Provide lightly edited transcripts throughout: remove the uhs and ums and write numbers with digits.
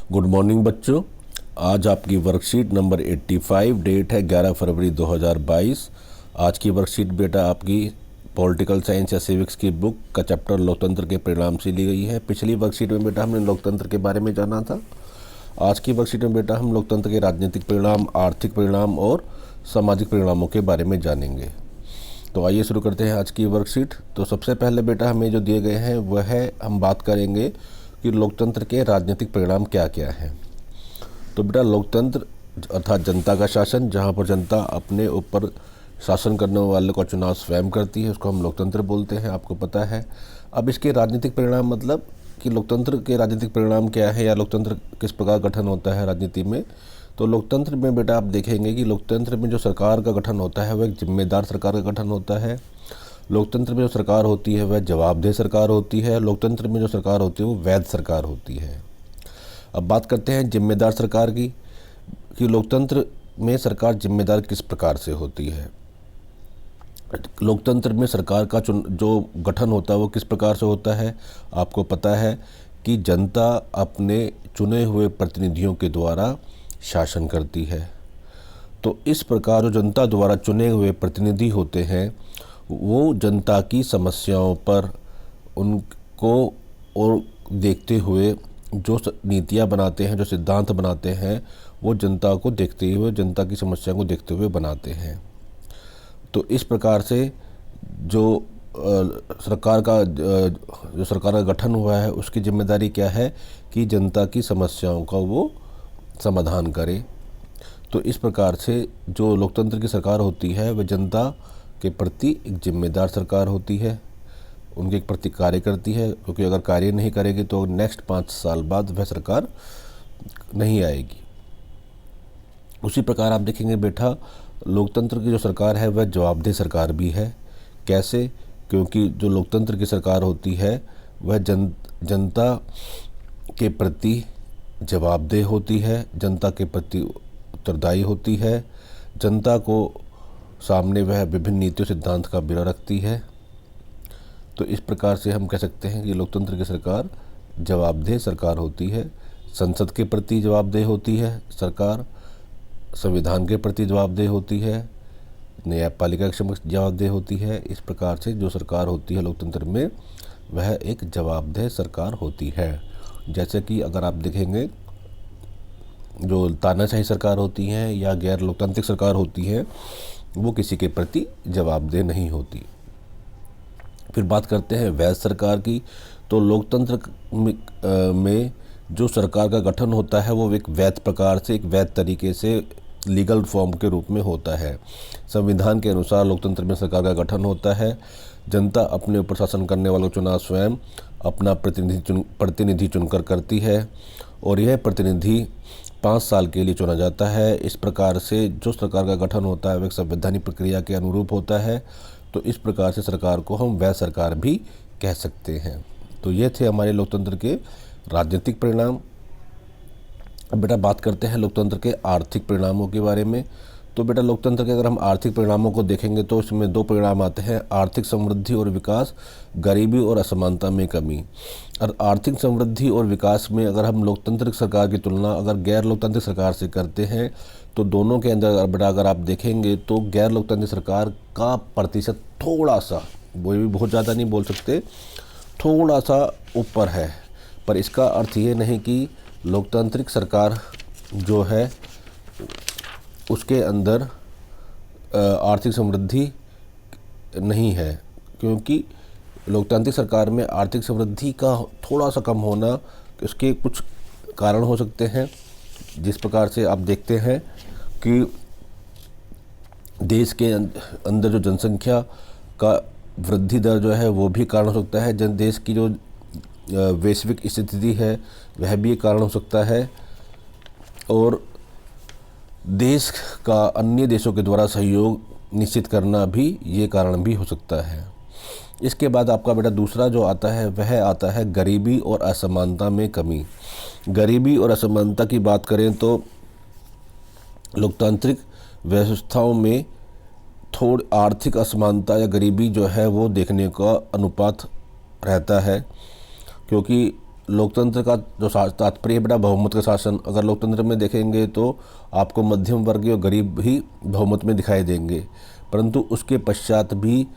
Good morning बच्चों। आज आपकी वर्कशीट नंबर 85, डेट है 11 फरवरी 2022। आज की वर्कशीट बेटा आपकी पॉलिटिकल साइंस या सिविक्स की बुक का चैप्टर लोकतंत्र के परिणाम से ली गई है। पिछली वर्कशीट में बेटा हमने लोकतंत्र के बारे में जाना था। आज की वर्कशीट में बेटा हम लोकतंत्र के राजनीतिक परिणाम, आर्थिक परिणाम और सामाजिक परिणामों के बारे में जानेंगे। तो आइए शुरू करते हैं आज की वर्कशीट। तो सबसे पहले बेटा हमें जो दिए गए हैं वह है, हम बात करेंगे कि लोकतंत्र के राजनीतिक परिणाम क्या क्या हैं। तो बेटा लोकतंत्र अर्थात जनता का शासन, जहाँ पर जनता अपने ऊपर शासन करने वाले का चुनाव स्वयं करती है, उसको हम लोकतंत्र बोलते हैं, आपको पता है। अब इसके राजनीतिक परिणाम मतलब कि लोकतंत्र के राजनीतिक परिणाम क्या है या लोकतंत्र किस प्रकार गठन होता है राजनीति में। तो लोकतंत्र में बेटा आप देखेंगे कि लोकतंत्र में जो सरकार का गठन होता है वह एक जिम्मेदार सरकार का गठन होता है। लोकतंत्र में जो सरकार होती है वह जवाबदेह सरकार होती है। लोकतंत्र में जो सरकार होती है वो वैध सरकार होती है। अब बात करते हैं जिम्मेदार सरकार की, कि लोकतंत्र में सरकार जिम्मेदार किस प्रकार से होती है। लोकतंत्र में सरकार का जो गठन होता है वो किस प्रकार से होता है। आपको पता है कि जनता अपने चुने हुए प्रतिनिधियों के द्वारा शासन करती है। तो इस प्रकार जो जनता द्वारा चुने हुए प्रतिनिधि होते हैं वो जनता की समस्याओं पर उनको और देखते हुए जो नीतियाँ बनाते हैं, जो सिद्धांत बनाते हैं, वो जनता को देखते हुए, जनता की समस्या को देखते हुए बनाते हैं। तो इस प्रकार से जो सरकार का गठन हुआ है उसकी जिम्मेदारी क्या है कि जनता की समस्याओं का वो समाधान करे। तो इस प्रकार से जो लोकतंत्र की सरकार होती है वह जनता के प्रति एक जिम्मेदार सरकार होती है, उनके प्रति कार्य करती है, क्योंकि अगर कार्य नहीं करेगी तो नेक्स्ट 5 साल बाद वह सरकार नहीं आएगी। उसी प्रकार आप देखेंगे बेटा लोकतंत्र की जो सरकार है वह जवाबदेह सरकार भी है। कैसे? क्योंकि जो लोकतंत्र की सरकार होती है वह जनता के प्रति जवाबदेह होती है, जनता के प्रति उत्तरदायी होती है, जनता को सामने वह विभिन्न नीतियों सिद्धांत का ब्यौरा रखती है। तो इस प्रकार से हम कह सकते हैं कि लोकतंत्र की सरकार जवाबदेह सरकार होती है। संसद के प्रति जवाबदेह होती है सरकार, संविधान के प्रति जवाबदेह होती है, न्यायपालिका के समक्ष जवाबदेह होती है। इस प्रकार से जो सरकार होती है लोकतंत्र में वह एक जवाबदेह सरकार होती है। जैसे कि अगर आप देखेंगे जो तानाशाही सरकार होती हैं या गैर लोकतांत्रिक सरकार होती है वो किसी के प्रति जवाबदेह नहीं होती। फिर बात करते हैं वैध सरकार की। तो लोकतंत्र में जो सरकार का गठन होता है वो एक वैध प्रकार से, एक वैध तरीके से लीगल फॉर्म के रूप में होता है। संविधान के अनुसार लोकतंत्र में सरकार का गठन होता है। जनता अपने ऊपर शासन करने वालों का चुनाव स्वयं अपना प्रतिनिधि चुनकर करती है और यह प्रतिनिधि 5 साल के लिए चुना जाता है। इस प्रकार से जो सरकार का गठन होता है वह एक संवैधानिक प्रक्रिया के अनुरूप होता है। तो इस प्रकार से सरकार को हम वैध सरकार भी कह सकते हैं। तो ये थे हमारे लोकतंत्र के राजनीतिक परिणाम। अब बेटा बात करते हैं लोकतंत्र के आर्थिक परिणामों के बारे में। तो बेटा लोकतंत्र के अगर हम आर्थिक परिणामों को देखेंगे तो इसमें 2 परिणाम आते हैं, आर्थिक समृद्धि और विकास, गरीबी और असमानता में कमी। और आर्थिक समृद्धि और विकास में अगर हम लोकतांत्रिक सरकार की तुलना अगर गैर लोकतांत्रिक सरकार से करते हैं तो दोनों के अंदर बेटा अगर आप देखेंगे तो गैर लोकतांत्रिक सरकार का प्रतिशत थोड़ा सा, वो भी बहुत ज़्यादा नहीं बोल सकते, थोड़ा सा ऊपर है। पर इसका अर्थ ये नहीं कि लोकतांत्रिक सरकार जो है उसके अंदर आर्थिक समृद्धि नहीं है, क्योंकि लोकतांत्रिक सरकार में आर्थिक समृद्धि का थोड़ा सा कम होना उसके कुछ कारण हो सकते हैं। जिस प्रकार से आप देखते हैं कि देश के अंदर जो जनसंख्या का वृद्धि दर जो है वो भी कारण हो सकता है। देश की जो वैश्विक स्थिति है वह भी एक कारण हो सकता है, और देश का अन्य देशों के द्वारा सहयोग निश्चित करना भी ये कारण भी हो सकता है। इसके बाद आपका बेटा दूसरा जो आता है वह आता है गरीबी और असमानता में कमी। गरीबी और असमानता की बात करें तो लोकतांत्रिक व्यवस्थाओं में थोड़ी आर्थिक असमानता या गरीबी जो है वो देखने का अनुपात रहता है, क्योंकि लोकतंत्र का जो तात्पर्य है बेटा बहुमत का शासन, अगर लोकतंत्र में देखेंगे तो आपको मध्यम वर्गीय और गरीब ही बहुमत में दिखाई देंगे, परंतु उसके पश्चात भी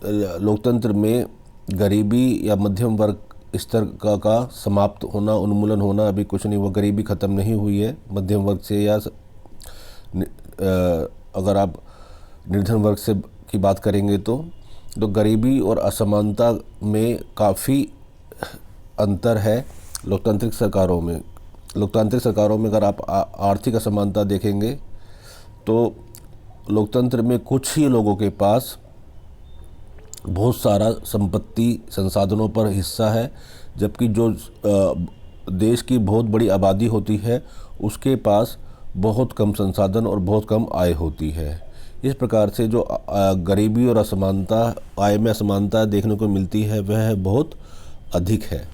लोकतंत्र में गरीबी या मध्यम वर्ग स्तर का समाप्त होना, उन्मूलन होना अभी कुछ नहीं हुआ। गरीबी ख़त्म नहीं हुई है मध्यम वर्ग से, या अगर आप निर्धन वर्ग से की बात करेंगे तो गरीबी और असमानता में काफ़ी अंतर है लोकतांत्रिक सरकारों में। लोकतांत्रिक सरकारों में अगर आप आर्थिक असमानता देखेंगे तो लोकतंत्र में कुछ ही लोगों के पास बहुत सारा संपत्ति संसाधनों पर हिस्सा है, जबकि जो देश की बहुत बड़ी आबादी होती है उसके पास बहुत कम संसाधन और बहुत कम आय होती है। इस प्रकार से जो गरीबी और असमानता, आय में असमानता देखने को मिलती है वह बहुत अधिक है।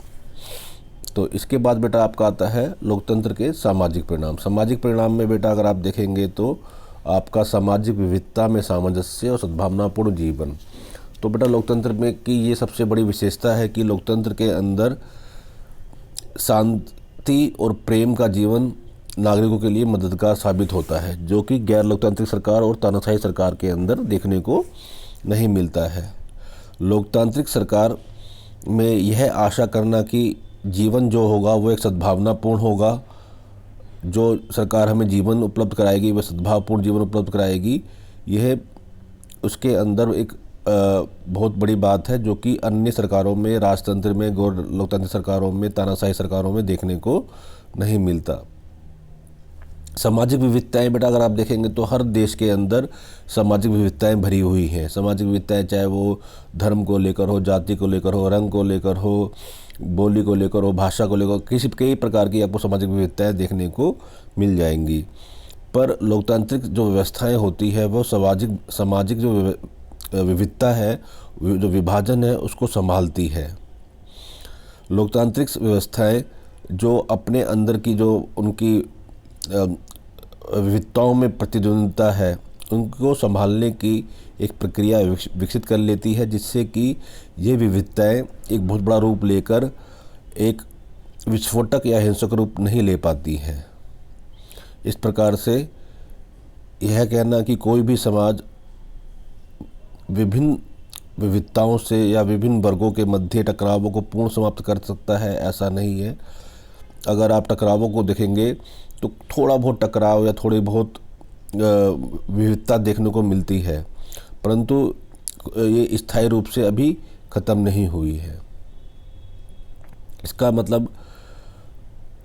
तो इसके बाद बेटा आपका आता है लोकतंत्र के सामाजिक परिणाम। सामाजिक परिणाम में बेटा अगर आप देखेंगे तो आपका सामाजिक विविधता में सामंजस्य और सद्भावनापूर्ण जीवन। तो बेटा लोकतंत्र में की ये सबसे बड़ी विशेषता है कि लोकतंत्र के अंदर शांति और प्रेम का जीवन नागरिकों के लिए मददगार साबित होता है, जो कि गैर लोकतांत्रिक सरकार और तानाशाही सरकार के अंदर देखने को नहीं मिलता है। लोकतांत्रिक सरकार में यह आशा करना कि जीवन जो होगा वो एक सद्भावनापूर्ण होगा, जो सरकार हमें जीवन उपलब्ध कराएगी वह सद्भावपूर्ण जीवन उपलब्ध कराएगी, यह उसके अंदर एक बहुत बड़ी बात है, जो कि अन्य सरकारों में, राजतंत्र में, गैर लोकतांत्रिक सरकारों में, तानाशाही सरकारों में देखने को नहीं मिलता। सामाजिक विविधताएं बेटा अगर आप देखेंगे तो हर देश के अंदर सामाजिक विविधताएं भरी हुई हैं। सामाजिक विविधताएं चाहे वो धर्म को लेकर हो, जाति को लेकर हो, रंग को लेकर हो, बोली को लेकर हो, भाषा को लेकर, कई प्रकार की आपको सामाजिक विविधताएं देखने को मिल जाएंगी। पर लोकतांत्रिक जो व्यवस्थाएं होती है वो सामाजिक जो विविधता है, जो विभाजन है, उसको संभालती है। लोकतांत्रिक व्यवस्थाएं जो अपने अंदर की जो उनकी विविधताओं में प्रतिद्वंद्विता है उनको संभालने की एक प्रक्रिया विकसित कर लेती है, जिससे कि ये विविधताएं एक बहुत बड़ा रूप लेकर एक विस्फोटक या हिंसक रूप नहीं ले पाती हैं। इस प्रकार से यह कहना कि कोई भी समाज विभिन्न विविधताओं से या विभिन्न वर्गों के मध्य टकरावों को पूर्ण समाप्त कर सकता है, ऐसा नहीं है। अगर आप टकरावों को देखेंगे तो थोड़ा बहुत टकराव या थोड़ी बहुत विविधता देखने को मिलती है, परंतु ये स्थायी रूप से अभी ख़त्म नहीं हुई है। इसका मतलब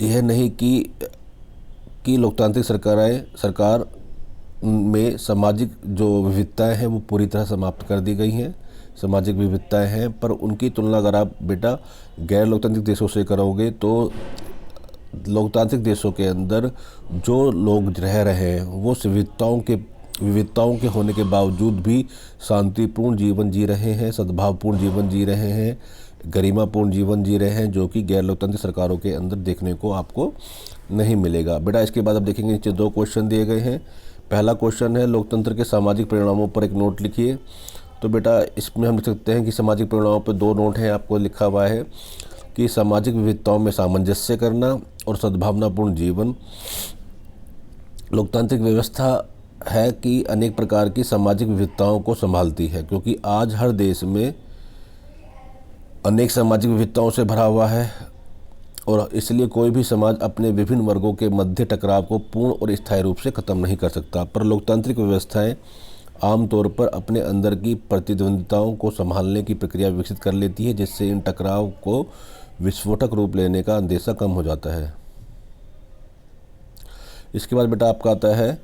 यह नहीं कि लोकतांत्रिक सरकार में सामाजिक जो विविधताएं हैं वो पूरी तरह समाप्त कर दी गई हैं। सामाजिक विविधताएं हैं, पर उनकी तुलना अगर आप बेटा गैर लोकतांत्रिक देशों से करोगे तो लोकतांत्रिक देशों के अंदर जो लोग रह रहे हैं वो विविधताओं के होने के बावजूद भी शांतिपूर्ण जीवन जी रहे हैं, सद्भावपूर्ण जीवन जी रहे हैं, गरिमापूर्ण जीवन जी रहे हैं, जो कि गैर लोकतांत्रिक सरकारों के अंदर देखने को आपको नहीं मिलेगा। बेटा इसके बाद आप देखेंगे नीचे 2 क्वेश्चन दिए गए हैं। पहला क्वेश्चन है लोकतंत्र के सामाजिक परिणामों पर एक नोट लिखिए। तो बेटा इसमें हम लिख सकते हैं कि सामाजिक परिणामों पर 2 नोट हैं, आपको लिखा हुआ है कि सामाजिक विविधताओं में सामंजस्य करना और सद्भावनापूर्ण जीवन। लोकतांत्रिक व्यवस्था है कि अनेक प्रकार की सामाजिक विविधताओं को संभालती है, क्योंकि आज हर देश में अनेक सामाजिक विविधताओं से भरा हुआ है और इसलिए कोई भी समाज अपने विभिन्न वर्गों के मध्य टकराव को पूर्ण और स्थायी रूप से ख़त्म नहीं कर सकता। पर लोकतांत्रिक व्यवस्थाएं आमतौर पर अपने अंदर की प्रतिद्वंदिताओं को संभालने की प्रक्रिया विकसित कर लेती है, जिससे इन टकराव को विस्फोटक रूप लेने का अंदेशा कम हो जाता है। इसके बाद बेटा आपका आता है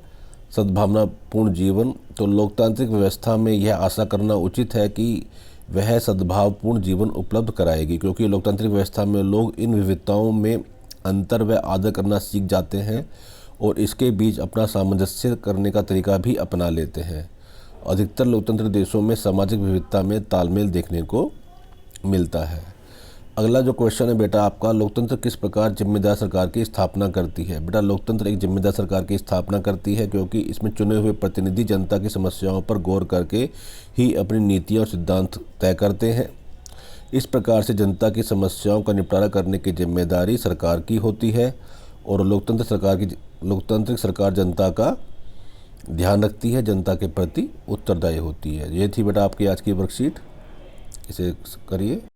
सद्भावनापूर्ण जीवन। तो लोकतांत्रिक व्यवस्था में यह आशा करना उचित है कि वह सद्भावपूर्ण जीवन उपलब्ध कराएगी, क्योंकि लोकतांत्रिक व्यवस्था में लोग इन विविधताओं में अंतर व आदर करना सीख जाते हैं और इसके बीच अपना सामंजस्य करने का तरीका भी अपना लेते हैं। अधिकतर लोकतंत्र देशों में सामाजिक विविधता में तालमेल देखने को मिलता है। अगला जो क्वेश्चन है बेटा आपका, लोकतंत्र किस प्रकार जिम्मेदार सरकार की स्थापना करती है। बेटा लोकतंत्र एक जिम्मेदार सरकार की स्थापना करती है, क्योंकि इसमें चुने हुए प्रतिनिधि जनता की समस्याओं पर गौर करके ही अपनी नीतियाँ और सिद्धांत तय करते हैं। इस प्रकार से जनता की समस्याओं का निपटारा करने की जिम्मेदारी सरकार की होती है और लोकतांत्रिक सरकार जनता का ध्यान रखती है, जनता के प्रति उत्तरदायी होती है। ये थी बेटा आपकी आज की वर्कशीट, इसे करिए।